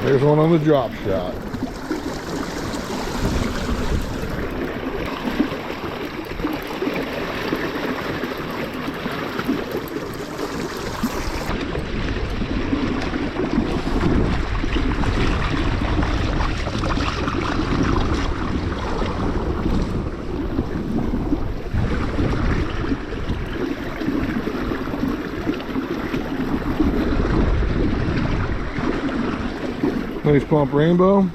There's one on the drop shot. Nice plump rainbow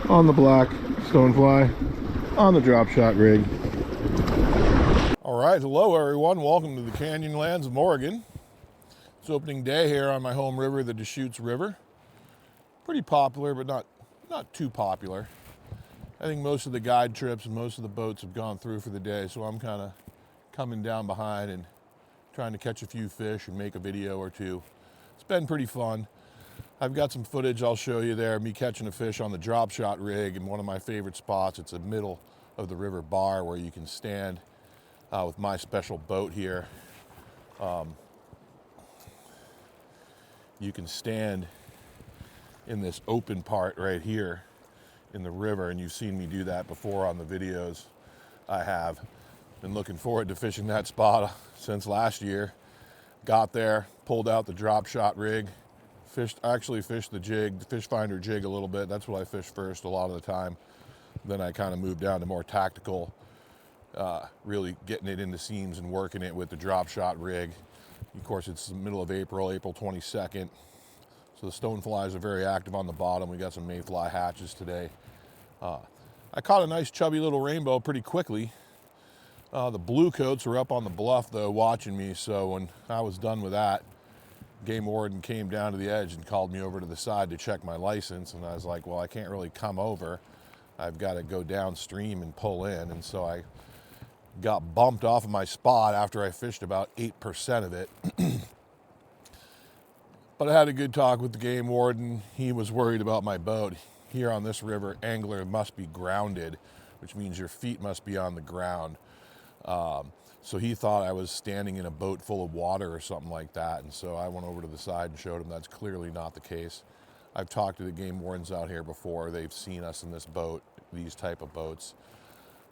on the black stonefly on the Dropshot rig. All right, hello everyone. Welcome to the Canyon Lands of Oregon. It's opening day here on my home river, the Deschutes River. Pretty popular, but not too popular. I think most of the guide trips and most of the boats have gone through for the day, so I'm kind of coming down behind and trying to catch a few fish and make a video or two. It's been pretty fun. I've got some footage I'll show you there, me catching a fish on the Dropshot rig in one of my favorite spots. It's the middle of the river bar where you can stand with my special boat here. You can stand in this open part right here in the river, and you've seen me do that before on the videos. I have been looking forward to fishing that spot since last year. Got there, pulled out the Dropshot rig, actually fished the jig, the Fish Finder Jig a little bit. That's what I fish first a lot of the time. Then I kind of moved down to more tactical, really getting it into seams and working it with the Dropshot rig. Of course, it's the middle of April, April 22nd. So the stoneflies are very active on the bottom. We got some mayfly hatches today. I caught a nice chubby little rainbow pretty quickly. The blue coats were up on the bluff though watching me, so when I was done with that, game warden came down to the edge and called me over to the side to check my license, and I was like, well, I can't really come over. I've got to go downstream and pull in, and so I got bumped off of my spot after I fished about 8% of it. But I had a good talk with the game warden. He was worried about my boat. Here on this river, angler must be grounded, which means your feet must be on the ground. So he thought I was standing in a boat full of water or something like that. And so I went over to the side and showed him that's clearly not the case. I've talked to the game wardens out here before. They've seen us in this boat, these type of boats.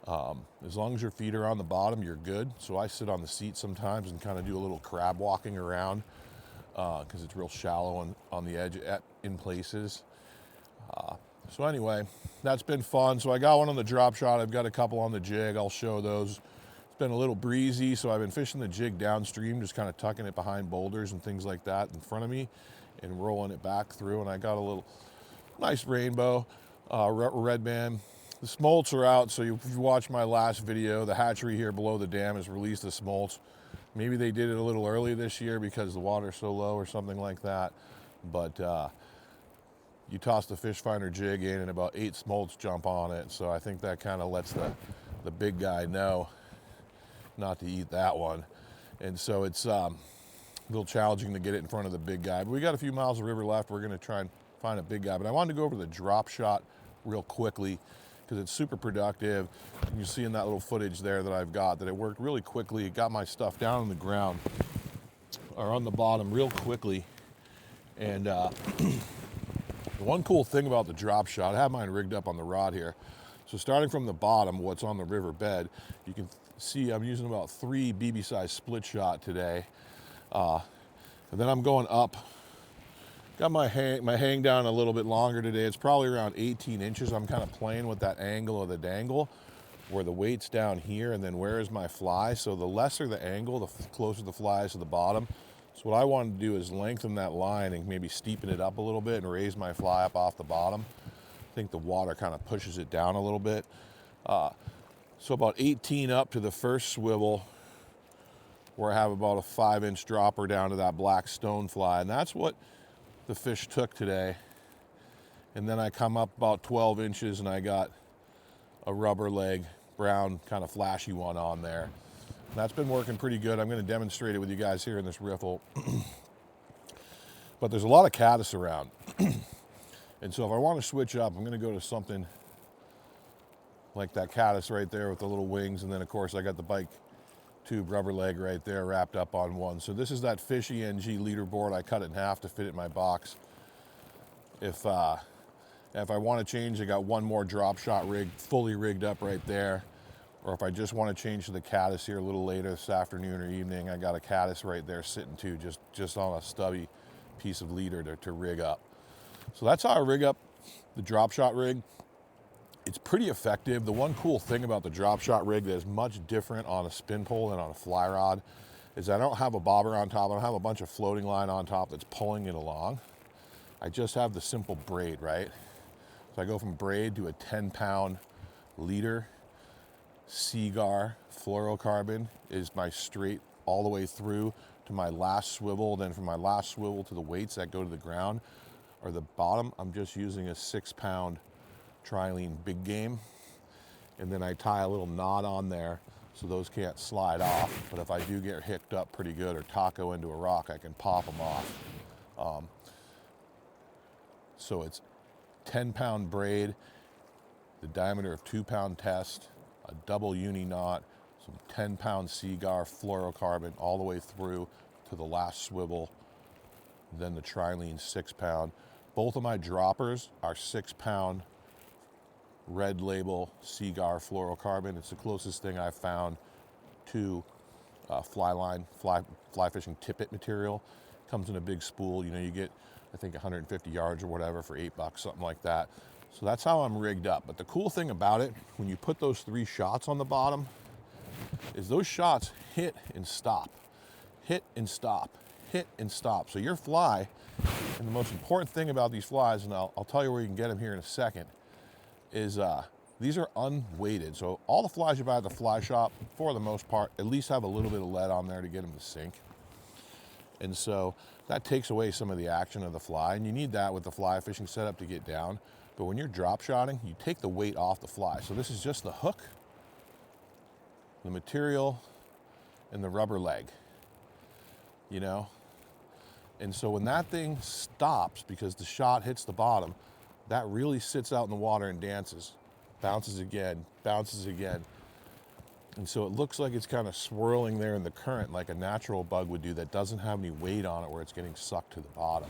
As long as your feet are on the bottom, you're good. So I sit on the seat sometimes and kind of do a little crab walking around because it's real shallow on the edge in places. So anyway, that's been fun. So I got one on the drop shot. I've got a couple on the jig. I'll show those. It's been a little breezy, so I've been fishing the jig downstream, just kind of tucking it behind boulders and things like that in front of me and rolling it back through. And I got a little nice rainbow, red band. The smolts are out, so if you watch my last video, the hatchery here below the dam has released the smolts. Maybe they did it a little early this year because the water's so low or something like that. But you toss the Fish Finder Jig in and about 8 smolts jump on it. So I think that kind of lets the big guy know not to eat that one. And so it's a little challenging to get it in front of the big guy. But we got a few miles of river left. We're gonna try and find a big guy. But I wanted to go over the drop shot real quickly because it's super productive. And you see in that little footage there that I've got that it worked really quickly. It got my stuff down on the ground or on the bottom real quickly. And the one cool thing about the drop shot, I have mine rigged up on the rod here. So starting from the bottom, what's on the river bed, you can see I'm using about 3 BB size split shot today. And then I'm going up. Got my hang down a little bit longer today. It's probably around 18 inches. I'm kind of playing with that angle of the dangle where the weight's down here and then where is my fly. So the lesser the angle, the closer the fly is to the bottom. So what I wanted to do is lengthen that line and maybe steepen it up a little bit and raise my fly up off the bottom. I think the water kind of pushes it down a little bit. So about 18 up to the first swivel where I have about a 5-inch dropper down to that black stonefly. And that's what the fish took today. And then I come up about 12 inches and I got a rubber leg, brown kind of flashy one on there. And that's been working pretty good. I'm going to demonstrate it with you guys here in this riffle. But there's a lot of caddis around. And so if I want to switch up, I'm going to go to something like that caddis right there with the little wings. And then of course I got the bike tube rubber leg right there wrapped up on one. So this is that Fish ENG leaderboard. I cut it in half to fit it in my box. If I want to change, I got one more Dropshot rig fully rigged up right there. Or if I just want to change to the caddis here a little later this afternoon or evening, I got a caddis right there sitting too, just on a stubby piece of leader to rig up. So that's how I rig up the Dropshot rig. It's pretty effective. The one cool thing about the Dropshot rig that is much different on a spin pole than on a fly rod is I don't have a bobber on top. I don't have a bunch of floating line on top that's pulling it along. I just have the simple braid, right? So I go from braid to a 10-pound leader. Seagar fluorocarbon is my straight all the way through to my last swivel. Then from my last swivel to the weights that go to the ground or the bottom, I'm just using a 6-pound trilene big game. And then I tie a little knot on there so those can't slide off. But if I do get hicked up pretty good or taco into a rock, I can pop them off. So it's 10-pound braid, the diameter of 2-pound test, a double uni knot, some 10-pound Seagar fluorocarbon all the way through to the last swivel, then the trilene 6-pound. Both of my droppers are 6-pound red label Seagar fluorocarbon. It's the closest thing I've found to fly fishing tippet material. Comes in a big spool. You know, you get, I think 150 yards or whatever for $8, something like that. So that's how I'm rigged up. But the cool thing about it, when you put those 3 shots on the bottom, is those shots hit and stop, hit and stop, hit and stop. So your fly, and the most important thing about these flies, and I'll tell you where you can get them here in a second, is these are unweighted. So all the flies you buy at the fly shop, for the most part, at least have a little bit of lead on there to get them to sink. And so that takes away some of the action of the fly, and you need that with the fly fishing setup to get down. But when you're drop shotting, you take the weight off the fly. So this is just the hook, the material, and the rubber leg, you know? And so when that thing stops because the shot hits the bottom, that really sits out in the water and dances, bounces again, bounces again. And so it looks like it's kind of swirling there in the current like a natural bug would do that doesn't have any weight on it where it's getting sucked to the bottom.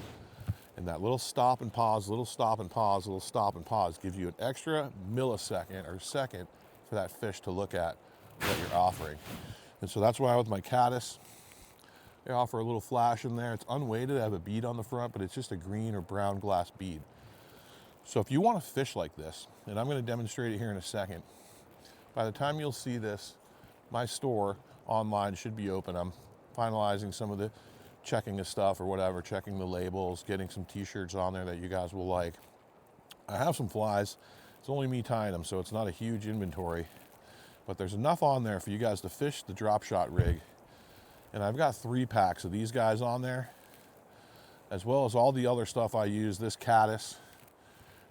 And that little stop and pause, little stop and pause, little stop and pause gives you an extra millisecond or second for that fish to look at what you're offering. And so that's why with my caddis, they offer a little flash in there. It's unweighted, I have a bead on the front, but it's just a green or brown glass bead. So if you want to fish like this, and I'm going to demonstrate it here in a second, by the time you'll see this, my store online should be open. I'm finalizing some of the checking the stuff or whatever, checking the labels, getting some t-shirts on there that you guys will like. I have some flies. It's only me tying them, so it's not a huge inventory, but there's enough on there for you guys to fish the Dropshot rig. And I've got 3 packs of these guys on there, as well as all the other stuff I use, this caddis,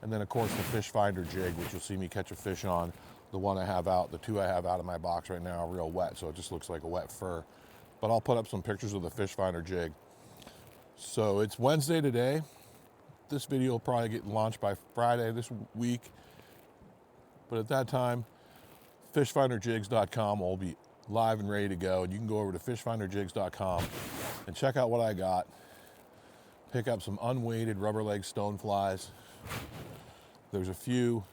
and then of course the Fish Finder Jig, which you'll see me catch a fish on. The one I have out, the 2 I have out of my box right now are real wet, so it just looks like a wet fur. But I'll put up some pictures of the Fish Finder Jig. So it's Wednesday today. This video will probably get launched by Friday this week. But at that time, fishfinderjigs.com will be live and ready to go. And you can go over to fishfinderjigs.com and check out what I got. Pick up some unweighted rubber leg stone flies. There's a few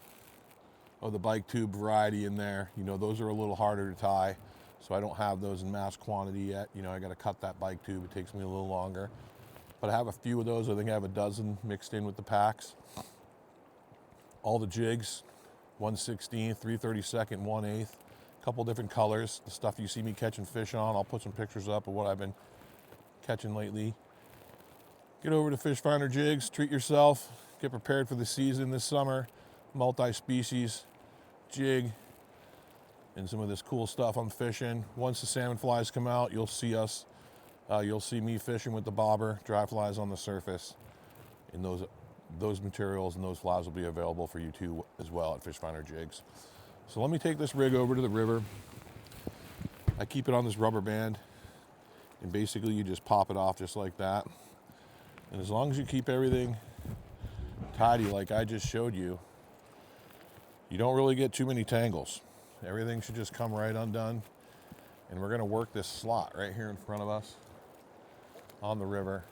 of the bike tube variety in there. You know, those are a little harder to tie, so I don't have those in mass quantity yet. You know, I got to cut that bike tube. It takes me a little longer. But I have a few of those. I think I have a dozen mixed in with the packs. All the jigs, 1/16, 3/32, 1/8, a couple different colors. The stuff you see me catching fish on, I'll put some pictures up of what I've been catching lately. Get over to Fish Finder Jigs, treat yourself, get prepared for the season this summer. Multi-species jig and some of this cool stuff I'm fishing. Once the salmon flies come out, you'll see me fishing with the bobber, dry flies on the surface, and those materials and those flies will be available for you too as well at Fish Finder Jigs. So let me take this rig over to the river. I keep it on this rubber band, and basically you just pop it off just like that. And as long as you keep everything tidy like I just showed you, you don't really get too many tangles. Everything should just come right undone. And we're gonna work this slot right here in front of us on the river.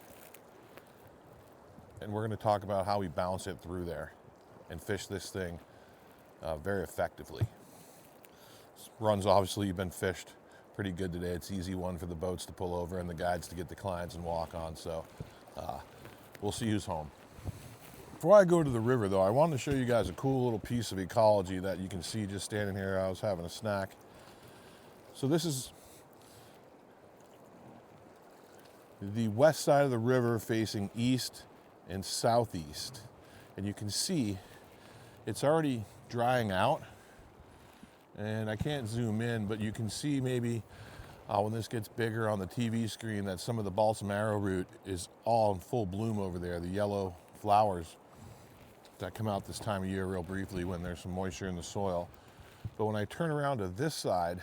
and we're going to talk about how we bounce it through there and fish this thing very effectively. This run's obviously been fished pretty good today. It's an easy one for the boats to pull over and the guides to get the clients and walk on, so we'll see who's home. Before I go to the river though, I wanted to show you guys a cool little piece of ecology that you can see just standing here. I was having a snack. So this is the west side of the river facing east and southeast. And you can see it's already drying out. And I can't zoom in, but you can see maybe when this gets bigger on the TV screen that some of the balsam arrowroot is all in full bloom over there, the yellow flowers that come out this time of year real briefly when there's some moisture in the soil. But when I turn around to this side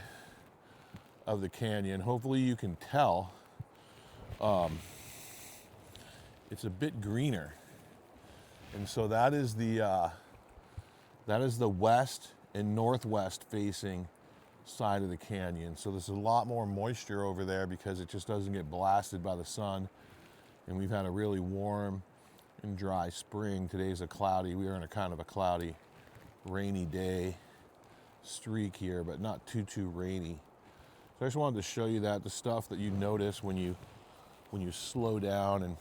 of the canyon, hopefully you can tell it's a bit greener. And so that is the west and northwest facing side of the canyon. So there's a lot more moisture over there because it just doesn't get blasted by the sun. And we've had a really warm and dry spring. Today's we are in a kind of a cloudy, rainy day streak here, but not too rainy. So I just wanted to show you the stuff that you notice when you slow down and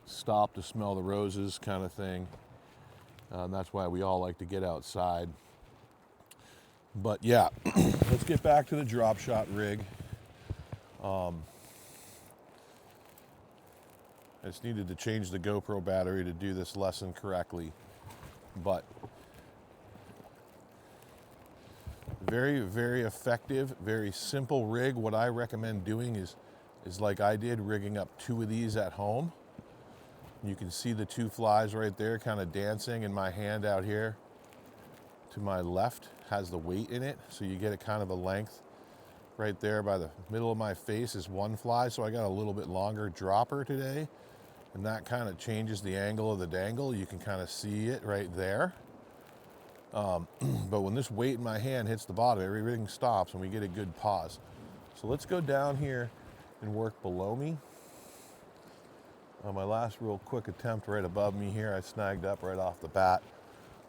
stop to smell the roses kind of thing. And that's why we all like to get outside. But yeah, let's get back to the Dropshot Rig. I just needed to change the GoPro battery to do this lesson correctly. But very, very effective, very simple rig. What I recommend doing is like I did, rigging up 2 of these at home. You can see the 2 flies right there kind of dancing, and my hand out here to my left has the weight in it. So you get a kind of a length right there by the middle of my face is 1 fly. So I got a little bit longer dropper today, and that kind of changes the angle of the dangle. You can kind of see it right there. But when this weight in my hand hits the bottom, everything stops and we get a good pause. So let's go down here and work below me. My last real quick attempt right above me here, I snagged up right off the bat.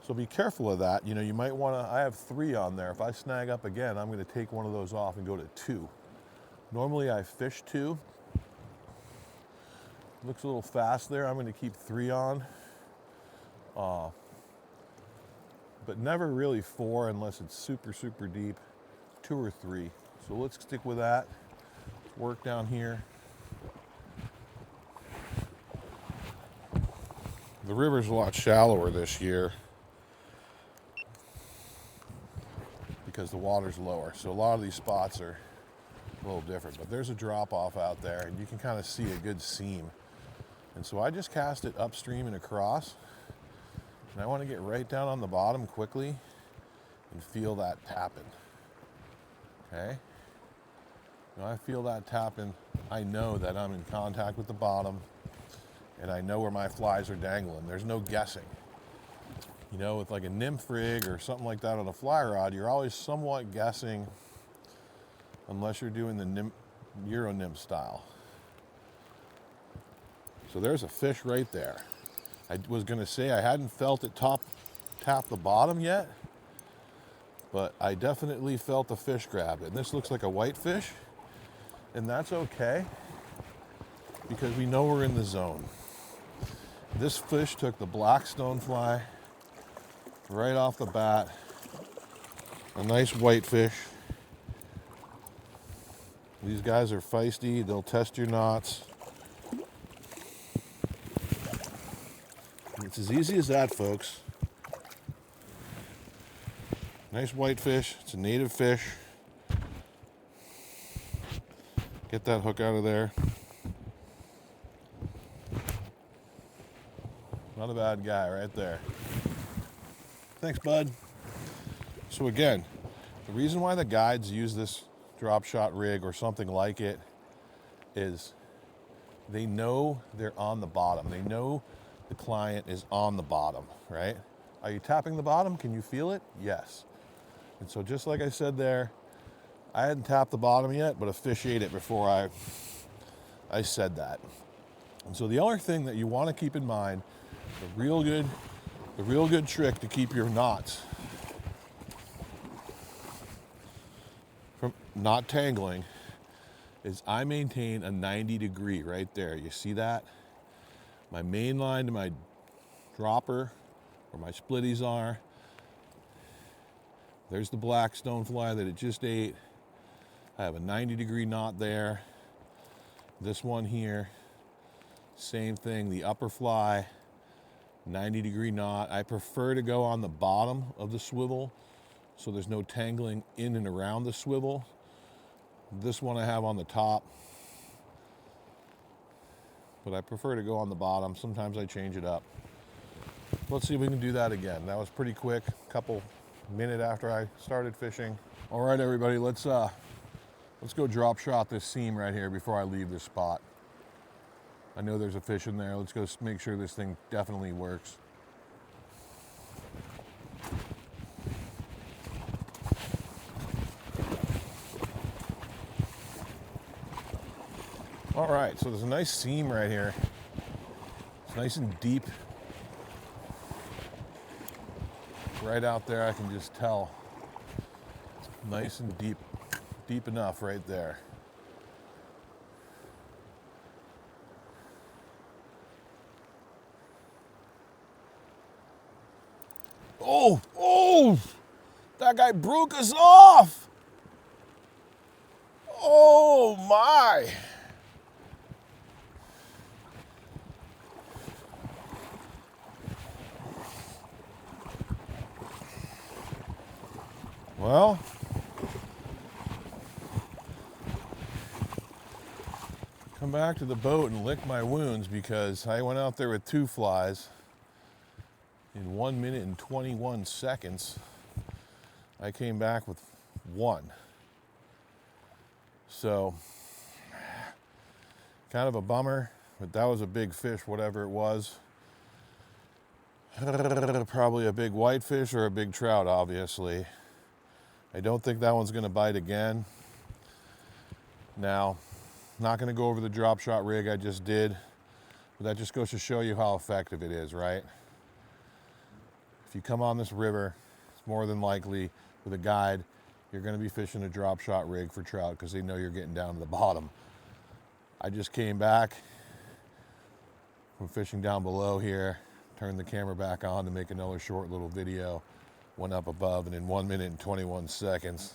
So be careful of that. You know, you might want to, I have 3 on there. If I snag up again, I'm going to take one of those off and go to 2. Normally I fish 2. Looks a little fast there. I'm going to keep 3 on. But never really 4 unless it's super deep, 2 or 3. So let's stick with that. Work down here. The river's a lot shallower this year because the water's lower. So a lot of these spots are a little different, but there's a drop off out there and you can kind of see a good seam. And so I just cast it upstream and across. And I want to get right down on the bottom quickly and feel that tapping. Okay? When I feel that tapping, I know that I'm in contact with the bottom and I know where my flies are dangling. There's no guessing. You know, with like a nymph rig or something like that on a fly rod, you're always somewhat guessing unless you're doing the Euro nymph style. So there's a fish right there. I was gonna say I hadn't felt it tap the bottom yet, but I definitely felt the fish grab it. And this looks like a whitefish, and that's okay because we know we're in the zone. This fish took the black stonefly right off the bat. A nice whitefish. These guys are feisty, they'll test your knots. It's as easy as that, folks. Nice whitefish, it's a native fish. Get that hook out of there. Not a bad guy right there. Thanks, bud. So again, the reason why the guides use this Dropshot rig or something like it is they know they're on the bottom. They know the client is on the bottom, right? Are you tapping the bottom? Can you feel it? Yes. And so just like I said there, I hadn't tapped the bottom yet, but a fish ate it before I said that. And so the other thing that you want to keep in mind, the real good trick to keep your knots from not tangling is I maintain a 90 degree right there. You see that? My main line to my dropper, where my splitties are. There's the black stonefly that it just ate. I have a 90 degree knot there. This one here, same thing, the upper fly, 90 degree knot. I prefer to go on the bottom of the swivel so there's no tangling in and around the swivel. This one I have on the top, but I prefer to go on the bottom. Sometimes I change it up. Let's see if we can do that again. That was pretty quick, a couple minutes after I started fishing. All right, everybody, let's go drop shot this seam right here before I leave this spot. I know there's a fish in there. Let's go make sure this thing definitely works. All right, so there's a nice seam right here. It's nice and deep. Right out there, I can just tell. It's nice and deep, deep enough right there. Oh, that guy broke us off. Oh my. Well, come back to the boat and lick my wounds because I went out there with 2 flies. In 1 minute and 21 seconds, I came back with 1. So, kind of a bummer, but that was a big fish, whatever it was. Probably a big whitefish or a big trout, obviously. I don't think that one's gonna bite again. Now, not gonna go over the drop shot rig I just did, but that just goes to show you how effective it is, right? If you come on this river, it's more than likely with a guide, you're gonna be fishing a drop shot rig for trout because they know you're getting down to the bottom. I just came back from fishing down below here, turned the camera back on to make another short little video, went up above, and in 1 minute and 21 seconds,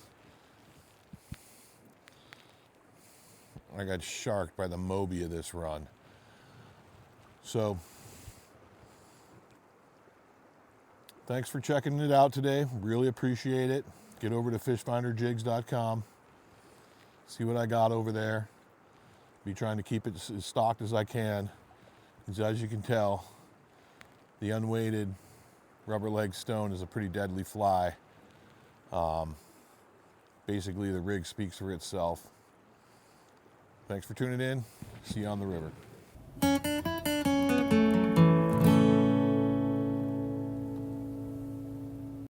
I got sharked by the Moby of this run. So, thanks for checking it out today. Really appreciate it. Get over to fishfinderjigs.com. See what I got over there. Be trying to keep it as stocked as I can. As you can tell, the unweighted rubber leg stone is a pretty deadly fly. Basically, the rig speaks for itself. Thanks for tuning in. See you on the river.